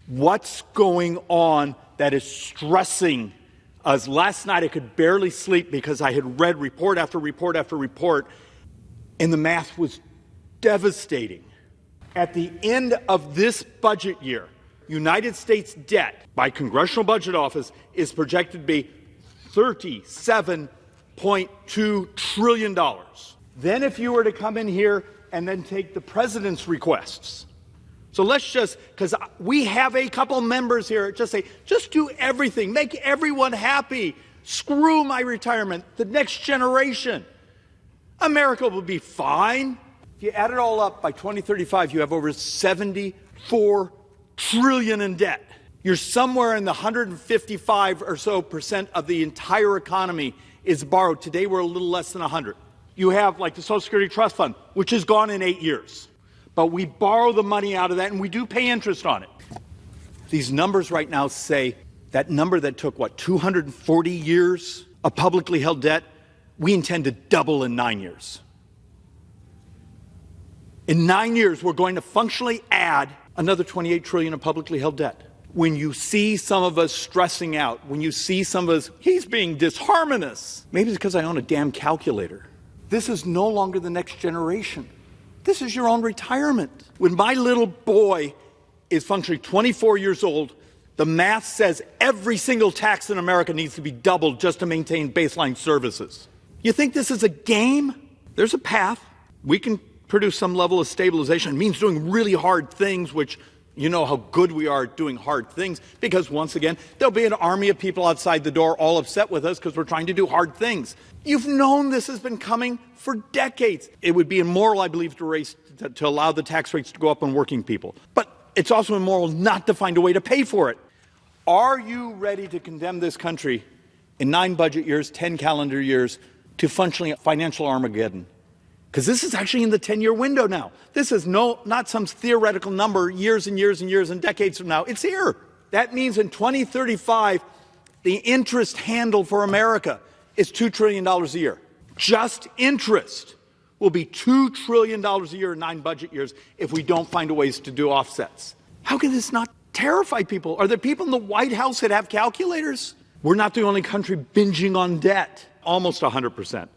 What's going on that is stressing us? Last night I could barely sleep because I had read report after report after report, and the math was devastating. At the end of this budget year, United States debt by Congressional Budget Office is projected to be $37.2 trillion. Then if you were to come in here and then take the president's requests, so let's just, because we have a couple members here, just say, just do everything, make everyone happy, screw my retirement, the next generation. America will be fine. If you add it all up, by 2035, you have over 74 trillion in debt. You're somewhere in the 155 or so % of the entire economy is borrowed. Today, we're a little less than 100. You have like the Social Security Trust Fund, which is gone in 8 years. But we borrow the money out of that, and we do pay interest on it. These numbers right now say that number that took, 240 years of publicly held debt, we intend to double in 9 years. In 9 years, we're going to functionally add another 28 trillion of publicly held debt. When you see some of us stressing out, when you see some of us, he's being disharmonious. Maybe it's because I own a damn calculator. This is no longer the next generation. This is your own retirement. When my little boy is functionally 24 years old, the math says every single tax in America needs to be doubled just to maintain baseline services. You think this is a game? There's a path. We can produce some level of stabilization. It means doing really hard things, which you know how good we are at doing hard things, because once again, there'll be an army of people outside the door all upset with us because we're trying to do hard things. You've known this has been coming for decades. It would be immoral, I believe, to allow the tax rates to go up on working people. But it's also immoral not to find a way to pay for it. Are you ready to condemn this country in 9 budget years, 10 calendar years, to functionally financial Armageddon? Because this is actually in the 10-year window now. This is not some theoretical number years and years and years and decades from now. It's here. That means in 2035, the interest handle for America is $2 trillion a year. Just interest will be $2 trillion a year in 9 budget years if we don't find ways to do offsets. How can this not terrify people? Are there people in the White House that have calculators? We're not the only country binging on debt, almost 100%.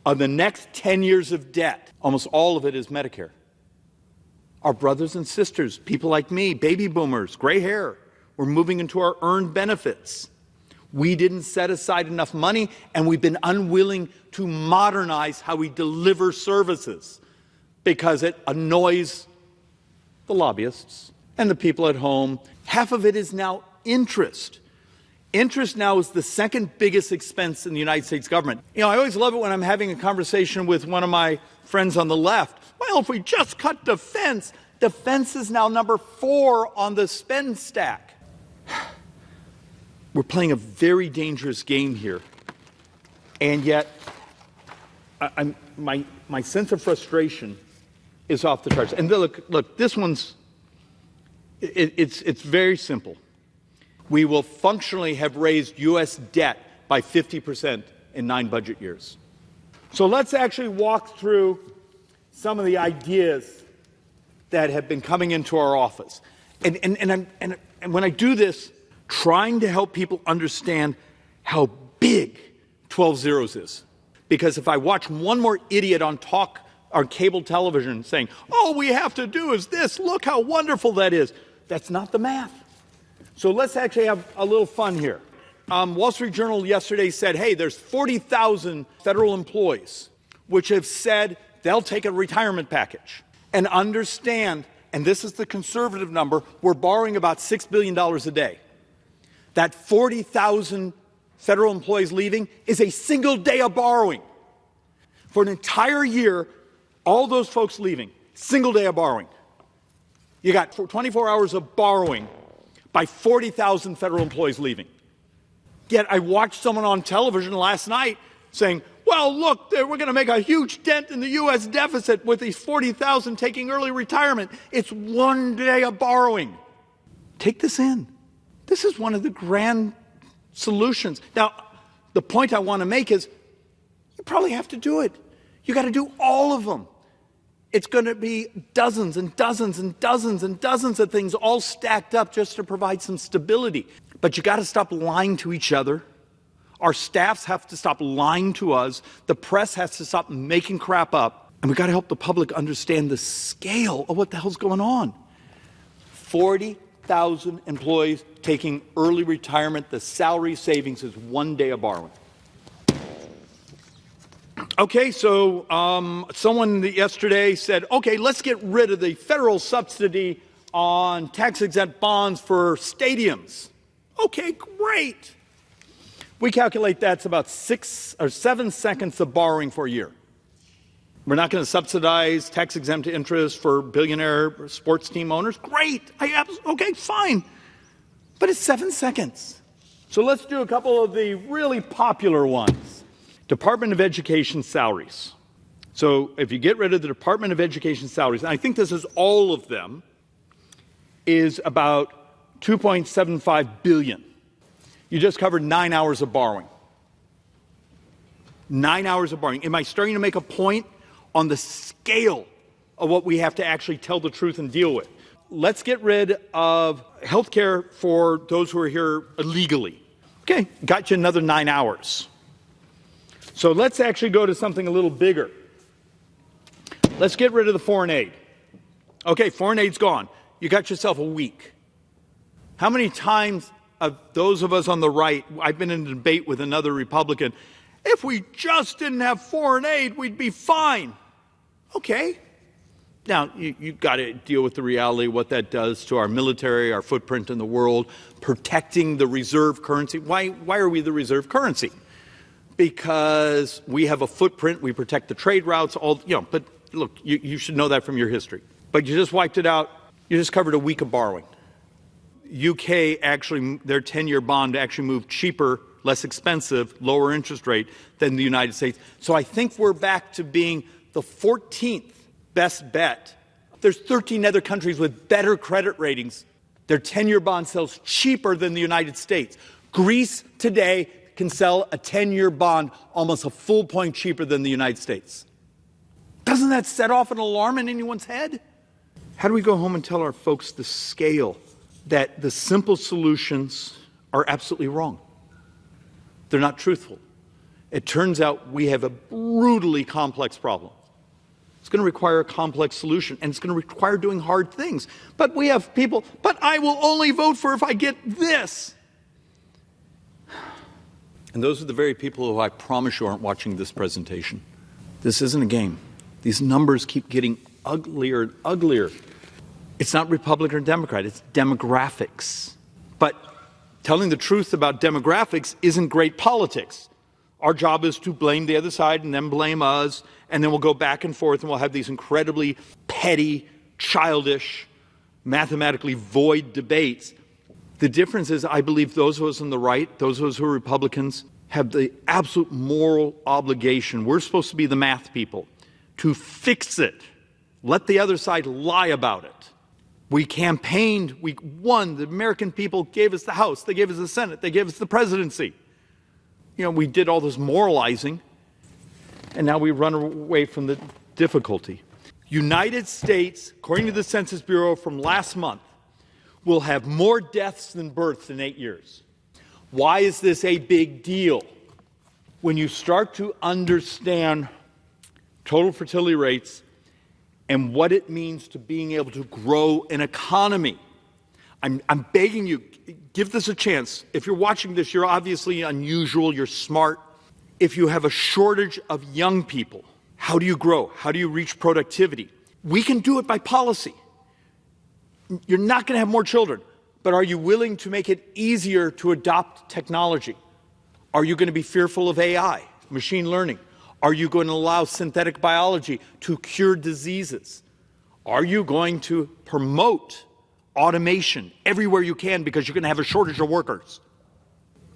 Of the next 10 years of debt, almost all of it is Medicare. Our brothers and sisters, people like me, baby boomers, gray hair, we're moving into our earned benefits. We didn't set aside enough money, and we've been unwilling to modernize how we deliver services because it annoys the lobbyists and the people at home. Half of it is now interest. Interest now is the second biggest expense in the United States government. You know, I always love it when I'm having a conversation with one of my friends on the left. Well, if we just cut defense is now number 4 on the spend stack. We're playing a very dangerous game here. And yet, my sense of frustration is off the charts. And look, this one's, it's very simple. We will functionally have raised U.S. debt by 50% in 9 budget years. So let's actually walk through some of the ideas that have been coming into our office. And when I do this, trying to help people understand how big 12 zeros is. Because if I watch one more idiot on cable television saying, all we have to do is this, look how wonderful that is, that's not the math. So let's actually have a little fun here. Wall Street Journal yesterday said, hey, there's 40,000 federal employees which have said they'll take a retirement package. And understand, and this is the conservative number, we're borrowing about $6 billion a day. That 40,000 federal employees leaving is a single day of borrowing. For an entire year, all those folks leaving, single day of borrowing. You got 24 hours of borrowing by 40,000 federal employees leaving. Yet I watched someone on television last night saying, well, look, we're going to make a huge dent in the U.S. deficit with these 40,000 taking early retirement. It's 1 day of borrowing. Take this in. This is one of the grand solutions. Now, the point I want to make is you probably have to do it. You got to do all of them. It's going to be dozens and dozens and dozens and dozens of things all stacked up just to provide some stability. But you got to stop lying to each other. Our staffs have to stop lying to us. The press has to stop making crap up. And we got to help the public understand the scale of what the hell's going on. 40,000 employees taking early retirement. The salary savings is 1 day of borrowing. Okay, so someone yesterday said, okay, let's get rid of the federal subsidy on tax-exempt bonds for stadiums. Okay, great. We calculate that's about 6 or 7 seconds of borrowing for a year. We're not going to subsidize tax-exempt interest for billionaire sports team owners. Great. Okay, fine. But it's 7 seconds. So let's do a couple of the really popular ones. Department of Education salaries. So if you get rid of the Department of Education salaries, and I think this is all of them, is about $2.75 billion. You just covered 9 hours of borrowing. 9 hours of borrowing. Am I starting to make a point on the scale of what we have to actually tell the truth and deal with? Let's get rid of health care for those who are here illegally. Okay, got you another 9 hours. So let's actually go to something a little bigger. Let's get rid of the foreign aid. Okay, foreign aid's gone. You got yourself a week. How many times of those of us on the right, I've been in a debate with another Republican, if we just didn't have foreign aid, we'd be fine. Okay. Now, you've got to deal with the reality of what that does to our military, our footprint in the world, protecting the reserve currency. Why are we the reserve currency? Because we have a footprint, we protect the trade routes, but look, you should know that from your history. But you just wiped it out. You just covered a week of borrowing. UK actually, their 10-year bond actually moved cheaper, less expensive, lower interest rate than the United States. So I think we're back to being the 14th best bet. There's 13 other countries with better credit ratings. Their 10-year bond sells cheaper than the United States. Greece today can sell a 10-year bond almost a full point cheaper than the United States. Doesn't that set off an alarm in anyone's head? How do we go home and tell our folks the scale that the simple solutions are absolutely wrong? They're not truthful. It turns out we have a brutally complex problem. It's going to require a complex solution, and it's going to require doing hard things. But we have people, but I will only vote for if I get this. And those are the very people who I promise you aren't watching this presentation. This isn't a game. These numbers keep getting uglier and uglier. It's not Republican or Democrat, it's demographics. But telling the truth about demographics isn't great politics. Our job is to blame the other side and then blame us, and then we'll go back and forth and we'll have these incredibly petty, childish, mathematically void debates. The difference is I believe those of us on the right, those of us who are Republicans, have the absolute moral obligation. We're supposed to be the math people to fix it. Let the other side lie about it. We campaigned, we won. The American people gave us the House, they gave us the Senate, they gave us the presidency. We did all this moralizing, and now we run away from the difficulty. United States, according to the Census Bureau from last month, will have more deaths than births in 8 years. Why is this a big deal? When you start to understand total fertility rates and what it means to being able to grow an economy, I'm begging you, give this a chance. If you're watching this, you're obviously unusual, you're smart. If you have a shortage of young people, how do you grow? How do you reach productivity? We can do it by policy. You're not going to have more children, but are you willing to make it easier to adopt technology? Are you going to be fearful of AI, machine learning? Are you going to allow synthetic biology to cure diseases? Are you going to promote automation everywhere you can because you're going to have a shortage of workers?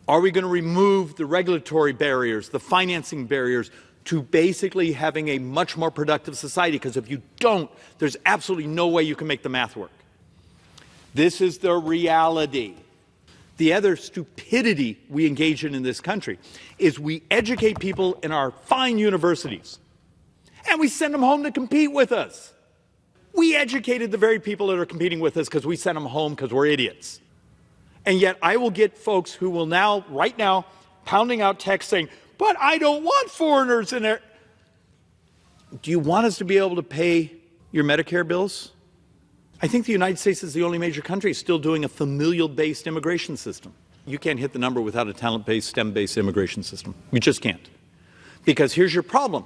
Are we going to remove the regulatory barriers, the financing barriers to basically having a much more productive society? Because if you don't, there's absolutely no way you can make the math work. This is the reality. The other stupidity we engage in this country is we educate people in our fine universities, And we send them home to compete with us. We educated the very people that are competing with us because we sent them home because we're idiots. And yet I will get folks who will now, right now, pounding out texts saying, but I don't want foreigners in there. Do you want us to be able to pay your Medicare bills? I think the United States is the only major country still doing a familial-based immigration system. You can't hit the number without a talent-based, STEM-based immigration system. You just can't. Because here's your problem.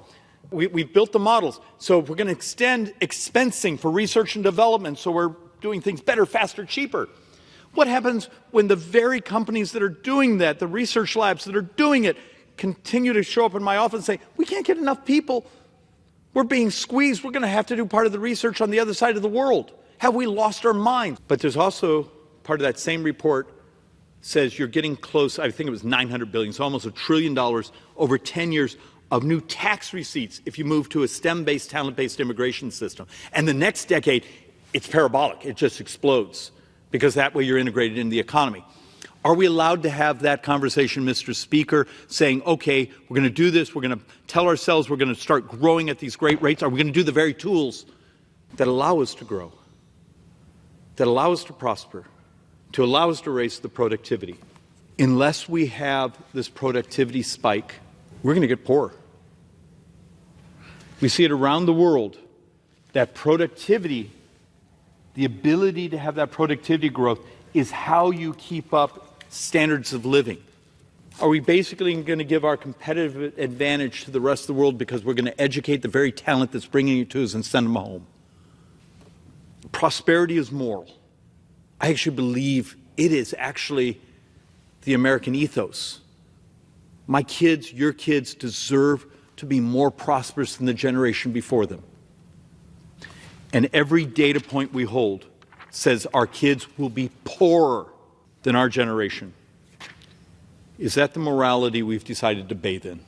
We've built the models, so we're going to extend expensing for research and development, so we're doing things better, faster, cheaper. What happens when the very companies that are doing that, the research labs that are doing it, continue to show up in my office and say, we can't get enough people. We're being squeezed. We're going to have to do part of the research on the other side of the world. Have we lost our minds? But there's also part of that same report says you're getting close, I think it was $900 billion, so almost $1 trillion over 10 years of new tax receipts if you move to a STEM-based, talent-based immigration system. And the next decade, it's parabolic. It just explodes because that way you're integrated in the economy. Are we allowed to have that conversation, Mr. Speaker, saying, okay, we're going to do this, we're going to tell ourselves we're going to start growing at these great rates? Are we going to do the very tools that allow us to grow, that allow us to prosper, to allow us to raise the productivity? Unless we have this productivity spike, we're going to get poorer. We see it around the world, that productivity, the ability to have that productivity growth is how you keep up standards of living. Are we basically going to give our competitive advantage to the rest of the world because we're going to educate the very talent that's bringing it to us and send them home? Prosperity is moral. I actually believe it is actually the American ethos. My kids, your kids deserve to be more prosperous than the generation before them. And every data point we hold says our kids will be poorer than our generation. Is that the morality we've decided to bathe in?